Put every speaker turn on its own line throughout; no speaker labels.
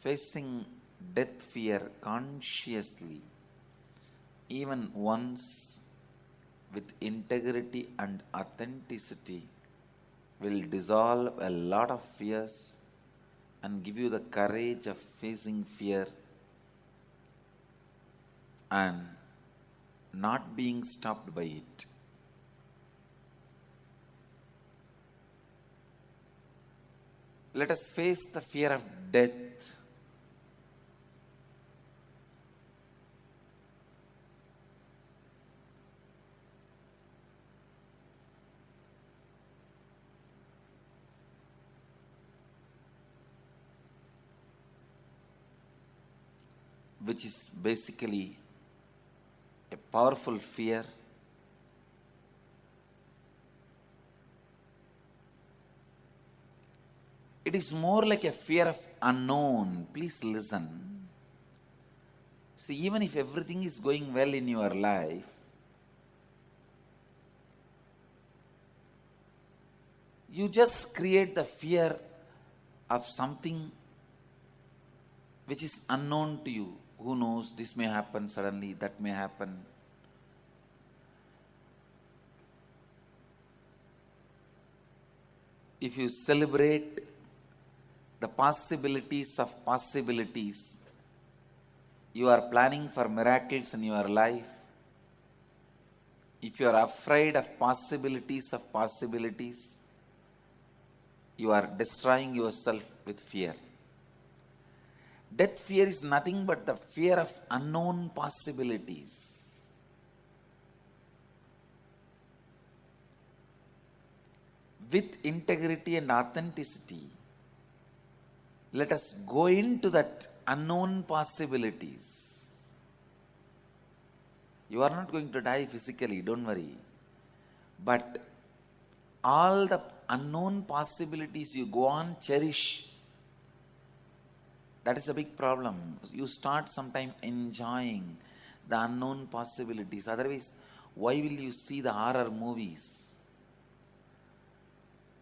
facing death fear consciously, even once with integrity and authenticity, will dissolve a lot of fears and give you the courage of facing fear and not being stopped by it. Let us face the fear of death. Which is basically a powerful fear. It is more like a fear of unknown. Please listen. See, even if everything is going well in your life, you just create the fear of something which is unknown to you. Who knows, this may happen suddenly, that may happen. If you celebrate the possibilities of possibilities, you are planning for miracles in your life. If you are afraid of possibilities of possibilities, you are destroying yourself with fear. Death fear is nothing but the fear of unknown possibilities. With integrity and authenticity, let us go into that unknown possibilities. You are not going to die physically, don't worry. But all the unknown possibilities you go on cherish. That is a big problem. You start sometime enjoying the unknown possibilities. Otherwise, why will you see the horror movies?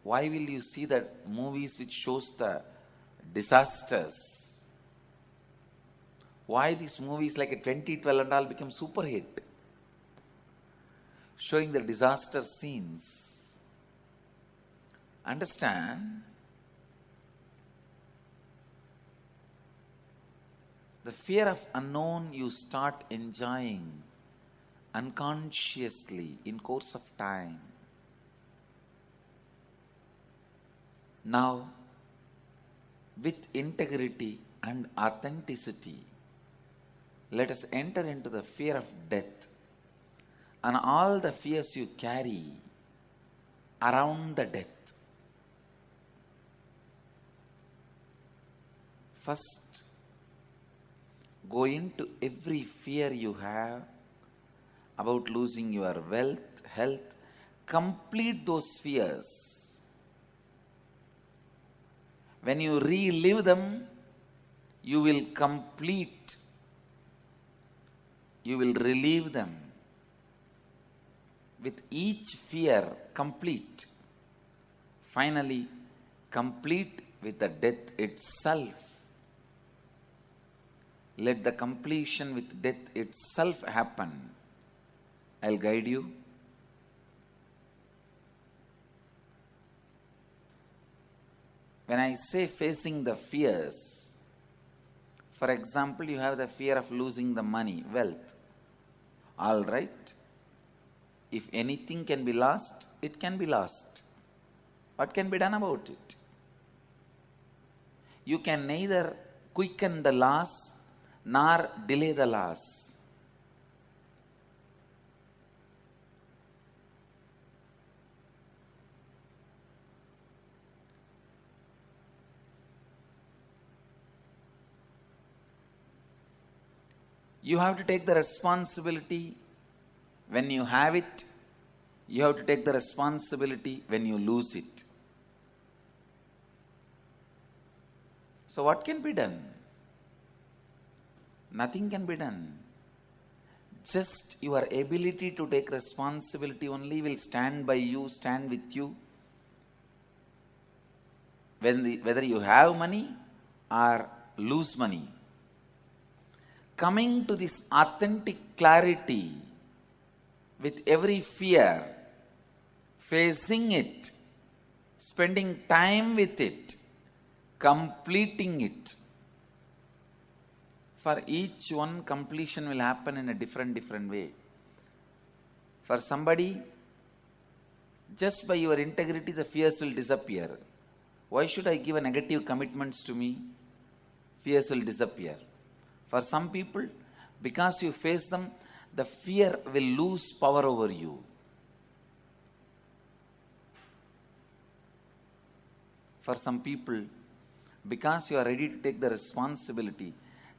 Why will you see the movies which shows the disasters? Why these movies like a 2012 and all become super hit? Showing the disaster scenes. Understand? The fear of unknown you start enjoying unconsciously in course of time. Now, with integrity and authenticity, let us enter into the fear of death and all the fears you carry around the death. First, go into every fear you have about losing your wealth, health. Complete those fears. When you relive them, you will relieve them. With each fear, complete. Finally, complete with the death itself. Let the completion with death itself happen. I'll guide you. When I say facing the fears, for example, you have the fear of losing the money, wealth. All right. If anything can be lost, it can be lost. What can be done about it? You can neither quicken the loss nor delay the loss. You have to take the responsibility when you have it. You have to take the responsibility when you lose it. So what can be done? Nothing can be done. Just your ability to take responsibility only will stand by you, stand with you. Whether you have money or lose money. Coming to this authentic clarity with every fear, facing it, spending time with it, completing it. For each one, completion will happen in a different way. For somebody, just by your integrity, the fears will disappear. Why should I give a negative commitments to me? Fears will disappear. For some people, because you face them, the fear will lose power over you. For some people, because you are ready to take the responsibility,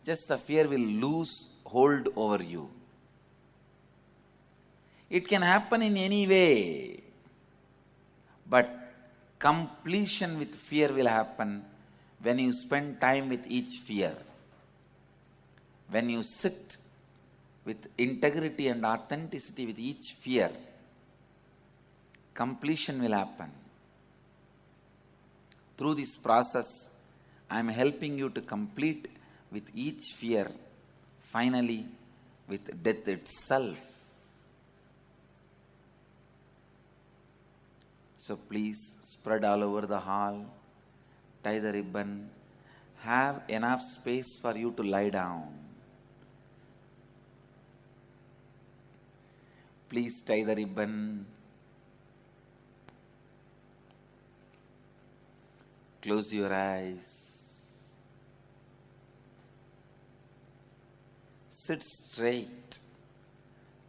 just the fear will lose hold over you. It can happen in any way, but completion with fear will happen when you spend time with each fear. When you sit with integrity and authenticity with each fear, completion will happen. Through this process, I am helping you to complete with each fear, finally with death itself. So please spread all over the hall, tie the ribbon, have enough space for you to lie down. Please tie the ribbon. Close your eyes. Sit straight.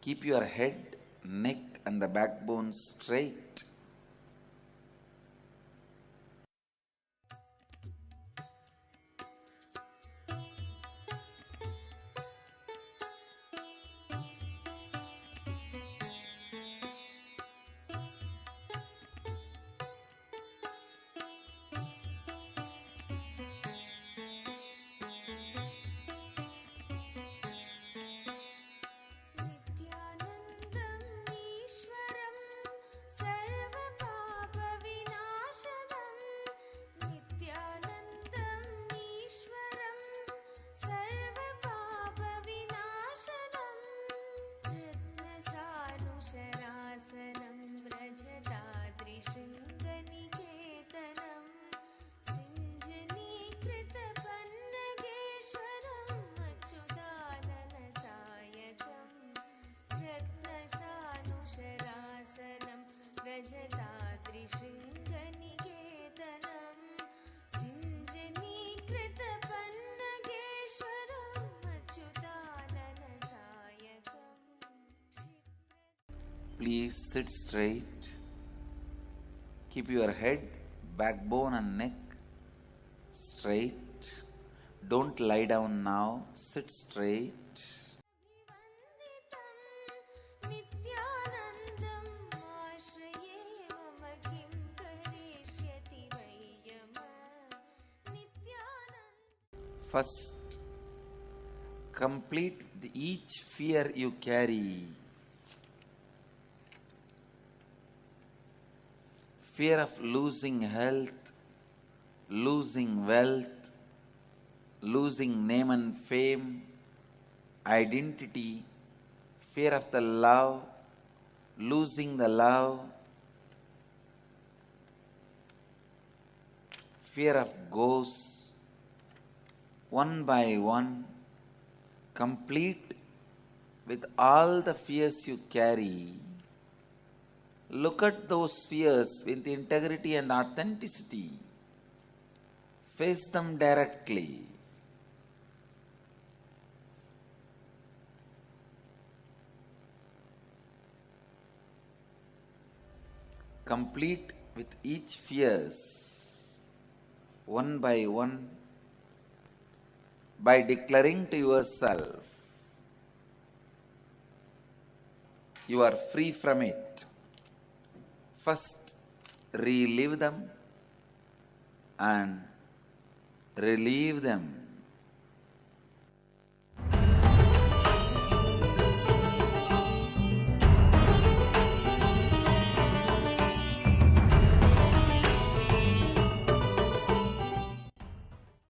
Keep your head, neck and the backbone straight. Please sit straight. Keep your head, backbone and neck straight. Don't lie down now. Sit straight. First, complete each fear you carry. Fear of losing health, losing wealth, losing name and fame, identity, fear of the love, losing the love, fear of ghosts. One by one, complete with all the fears you carry. Look at those fears with integrity and authenticity. Face them directly. Complete with each fears, one by one, by declaring to yourself, you are free from it. First, relive them and relieve them.